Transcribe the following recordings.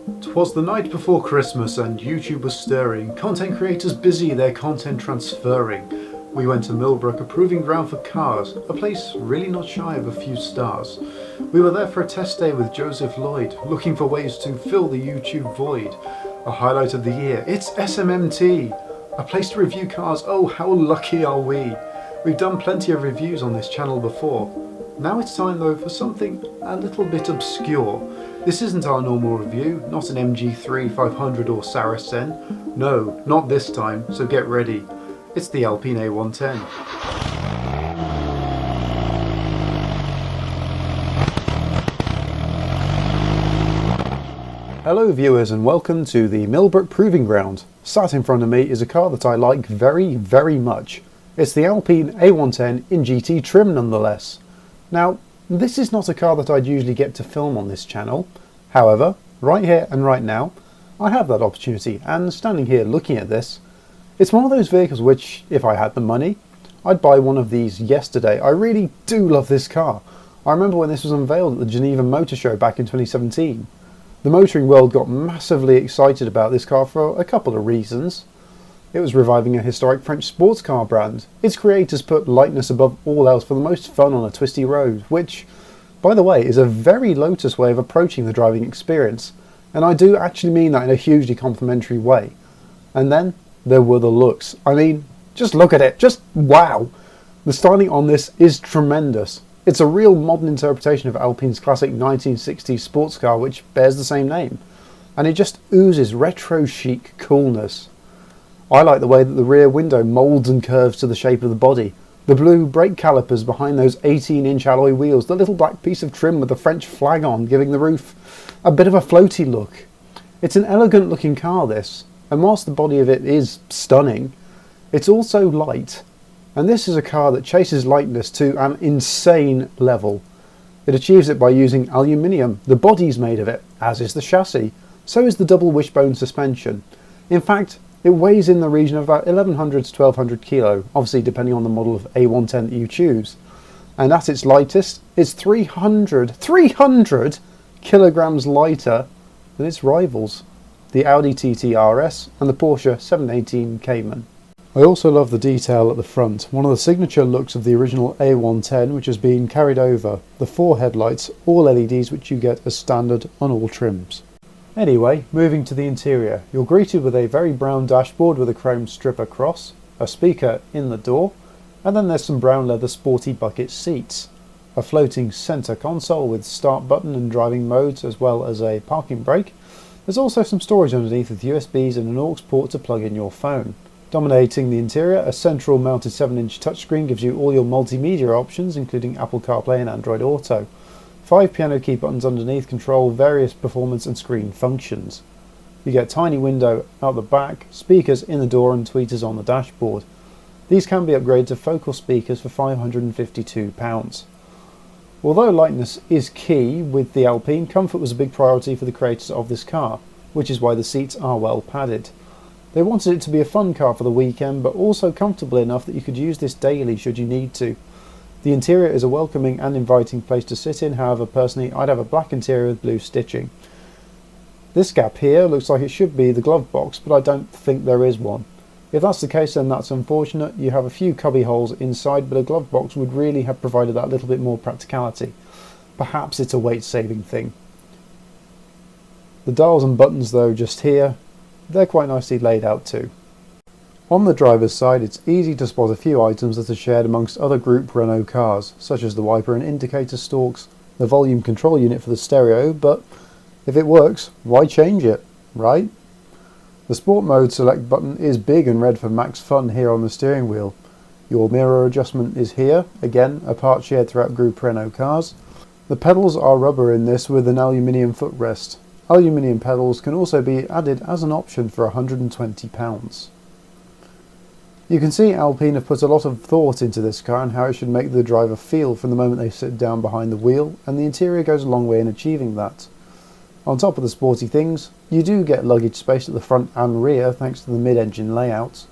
'Twas the night before Christmas and YouTube was stirring, content creators busy their content transferring. We went to Millbrook, a proving ground for cars, a place really not shy of a few stars. We were there for a test day with Joseph Lloyd, looking for ways to fill the YouTube void. A highlight of the year, it's SMMT, a place to review cars. Oh, how lucky are we? We've done plenty of reviews on this channel before. Now it's time though for something a little bit obscure. This isn't our normal review, not an MG3 500 or Saracen. No, not this time, so get ready. It's the Alpine A110. Hello viewers and welcome to the Millbrook Proving Ground. Sat in front of me is a car that I like very, very much. It's the Alpine A110 in GT trim nonetheless. Now, this is not a car that I'd usually get to film on this channel. However, right here and right now, I have that opportunity, and standing here looking at this, it's one of those vehicles which, if I had the money, I'd buy one of these yesterday. I really do love this car. I remember when this was unveiled at the Geneva Motor Show back in 2017. The motoring world got massively excited about this car for a couple of reasons. It was reviving a historic French sports car brand. Its creators put lightness above all else for the most fun on a twisty road, which, by the way, is a very Lotus way of approaching the driving experience, and I do actually mean that in a hugely complimentary way. And then there were the looks. I mean, just look at it, just wow! The styling on this is tremendous. It's a real modern interpretation of Alpine's classic 1960s sports car which bears the same name, and it just oozes retro chic coolness. I like the way that the rear window moulds and curves to the shape of the body, the blue brake calipers behind those 18-inch alloy wheels, the little black piece of trim with the French flag on giving the roof a bit of a floaty look. It's an elegant looking car this, and whilst the body of it is stunning, it's also light, and this is a car that chases lightness to an insane level. It achieves it by using aluminium. The body's made of it, as is the chassis, so is the double wishbone suspension. In fact, it weighs in the region of about 1100 to 1200 kilo, obviously depending on the model of A110 that you choose. And at its lightest, it's 300 kilograms lighter than its rivals, the Audi TT RS and the Porsche 718 Cayman. I also love the detail at the front, one of the signature looks of the original A110 which has been carried over, the 4 headlights, all LEDs which you get as standard on all trims. Anyway, moving to the interior, you're greeted with a very brown dashboard with a chrome strip across, a speaker in the door, and then there's some brown leather sporty bucket seats, a floating centre console with start button and driving modes as well as a parking brake. There's also some storage underneath with USBs and an aux port to plug in your phone. Dominating the interior, a central mounted 7-inch touchscreen gives you all your multimedia options including Apple CarPlay and Android Auto. 5 piano key buttons underneath control various performance and screen functions. You get a tiny window out the back, speakers in the door and tweeters on the dashboard. These can be upgraded to focal speakers for £552. Although lightness is key with the Alpine, comfort was a big priority for the creators of this car, which is why the seats are well padded. They wanted it to be a fun car for the weekend, but also comfortable enough that you could use this daily should you need to. The interior is a welcoming and inviting place to sit in, however personally I'd have a black interior with blue stitching. This gap here looks like it should be the glove box, but I don't think there is one. If that's the case then that's unfortunate. You have a few cubby holes inside, but a glove box would really have provided that little bit more practicality. Perhaps it's a weight saving thing. The dials and buttons though just here, they're quite nicely laid out too. On the driver's side, it's easy to spot a few items that are shared amongst other Group Renault cars, such as the wiper and indicator stalks, the volume control unit for the stereo, but if it works, why change it, right? The Sport Mode select button is big and red for max fun here on the steering wheel. Your mirror adjustment is here, again a part shared throughout Group Renault cars. The pedals are rubber in this with an aluminium footrest. Aluminium pedals can also be added as an option for £120. You can see Alpine have put a lot of thought into this car and how it should make the driver feel from the moment they sit down behind the wheel, and the interior goes a long way in achieving that. On top of the sporty things, you do get luggage space at the front and rear thanks to the mid-engine layout.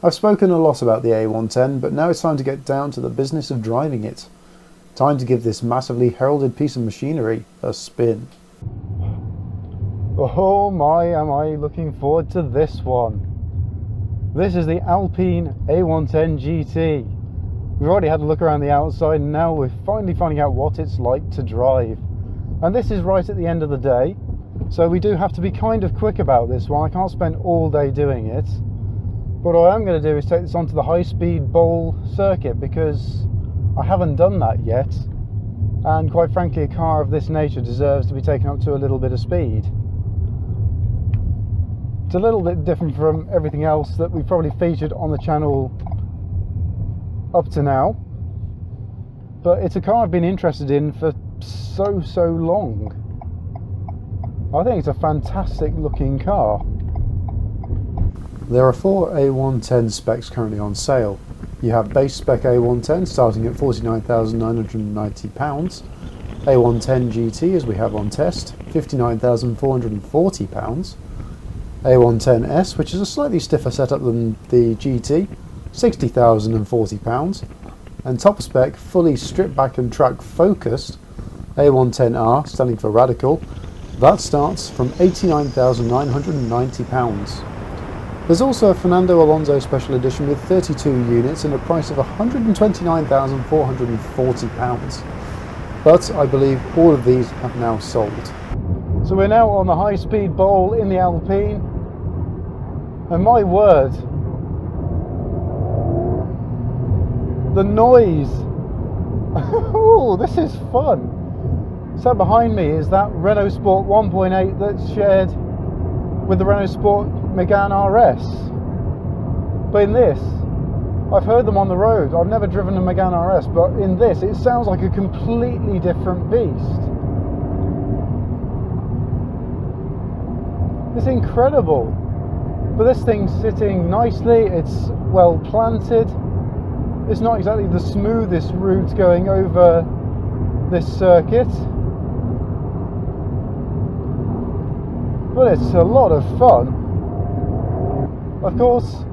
I've spoken a lot about the A110, but now it's time to get down to the business of driving it. Time to give this massively heralded piece of machinery a spin. Oh my, am I looking forward to this one. This is the Alpine A110GT. We've already had a look around the outside and now we're finally finding out what it's like to drive. And this is right at the end of the day, so we do have to be kind of quick about this one. I can't spend all day doing it. But what I am going to do is take this onto the high-speed bowl circuit because I haven't done that yet. And quite frankly, a car of this nature deserves to be taken up to a little bit of speed. It's a little bit different from everything else that we've probably featured on the channel up to now, but it's a car I've been interested in for so long. I think it's a fantastic looking car. There are 4 A110 specs currently on sale. You have base spec A110 starting at £49,990, A110 GT as we have on test, £59,440, A110S, which is a slightly stiffer setup than the GT, £60,040, and top spec, fully stripped back and track focused, A110R, standing for Radical, that starts from £89,990. There's also a Fernando Alonso special edition with 32 units and a price of £129,440, but I believe all of these have now sold. So we're now on the high-speed bowl in the Alpine, and my word, the noise! Oh, this is fun! So behind me is that Renault Sport 1.8 that's shared with the Renault Sport Megane RS. But in this, I've heard them on the road. I've never driven a Megane RS, but in this, it sounds like a completely different beast. It's incredible. But this thing's sitting nicely, it's well planted. It's not exactly the smoothest route going over this circuit, but it's a lot of fun. Of course,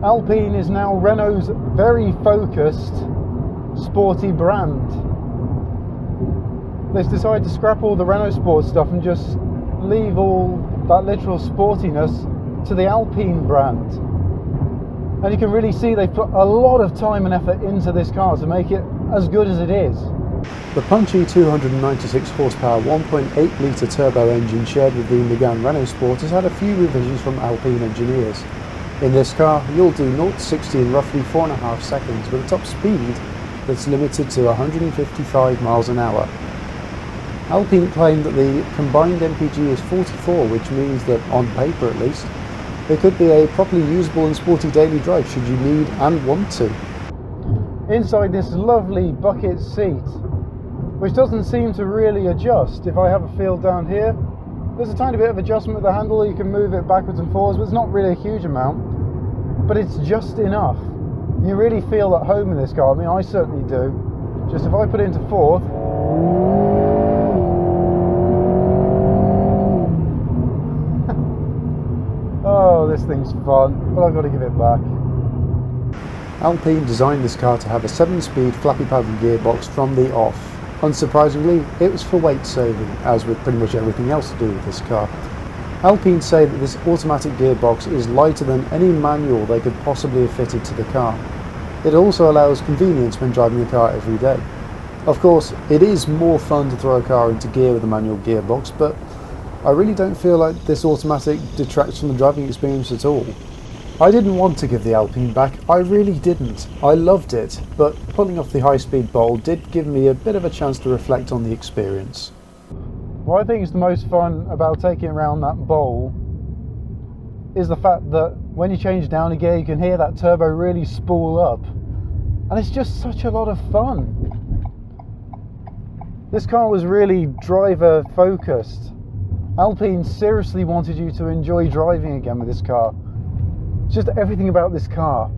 Alpine is now Renault's very focused, sporty brand. They've decided to scrap all the Renault Sport stuff and just leave all that literal sportiness to the Alpine brand. And you can really see they've put a lot of time and effort into this car to make it as good as it is. The punchy 296 horsepower 1.8 litre turbo engine shared with the Megane Renault Sport has had a few revisions from Alpine engineers. In this car, you'll do 0 to 60 in roughly 4.5 seconds with a top speed that's limited to 155 miles an hour. Alpine claim that the combined MPG is 44, which means that, on paper at least, it could be a properly usable and sporty daily drive should you need and want to. Inside this lovely bucket seat, which doesn't seem to really adjust. If I have a feel down here, there's a tiny bit of adjustment with the handle. You can move it backwards and forwards, but it's not really a huge amount, but it's just enough. You really feel at home in this car. I mean, I certainly do. Just if I put it into fourth, oh, this thing's fun, but I've got to give it back. Alpine designed this car to have a 7-speed flappy paddle gearbox from the off. Unsurprisingly, it was for weight saving, as with pretty much everything else to do with this car. Alpine say that this automatic gearbox is lighter than any manual they could possibly have fitted to the car. It also allows convenience when driving the car every day. Of course, it is more fun to throw a car into gear with a manual gearbox, but I really don't feel like this automatic detracts from the driving experience at all. I didn't want to give the Alpine back, I really didn't. I loved it, but pulling off the high-speed bowl did give me a bit of a chance to reflect on the experience. What I think is the most fun about taking around that bowl is the fact that when you change down a gear, you can hear that turbo really spool up. And it's just such a lot of fun. This car was really driver focused. Alpine seriously wanted you to enjoy driving again with this car. Just everything about this car.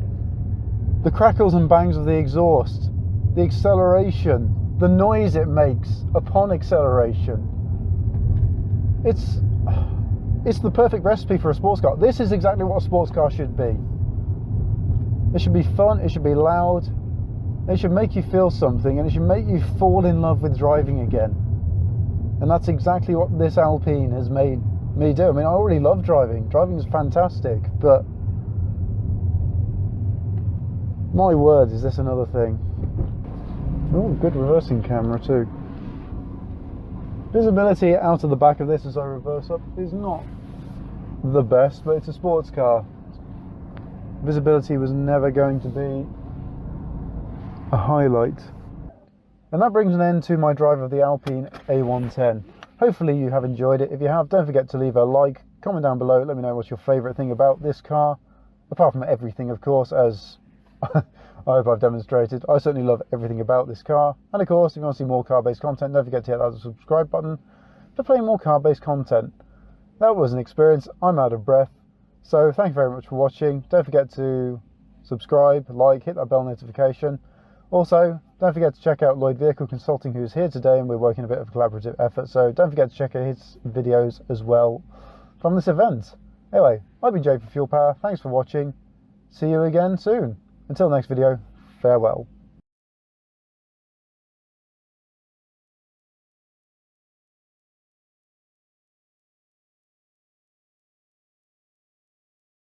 The crackles and bangs of the exhaust, the acceleration, the noise it makes upon acceleration. It's the perfect recipe for a sports car. This is exactly what a sports car should be. It should be fun, it should be loud, it should make you feel something, and it should make you fall in love with driving again. And that's exactly what this Alpine has made me do. I mean, I already love driving. Driving is fantastic, but my word, is this another thing. Oh, good reversing camera too. Visibility out of the back of this as I reverse up is not the best, but it's a sports car. Visibility was never going to be a highlight. And that brings an end to my drive of the Alpine A110. Hopefully you have enjoyed it. If you have, don't forget to leave a like, comment down below, let me know what's your favourite thing about this car. Apart from everything, of course, as I hope I've demonstrated. I certainly love everything about this car. And of course, if you want to see more car-based content, don't forget to hit that subscribe button to play more car-based content. That was an experience. I'm out of breath. So thank you very much for watching. Don't forget to subscribe, like, hit that bell notification. Also, don't forget to check out Lloyd Vehicle Consulting, who's here today, and we're working a bit of a collaborative effort. So don't forget to check out his videos as well from this event. Anyway, I've been Jay for Fuel Power. Thanks for watching. See you again soon. Until next video, farewell.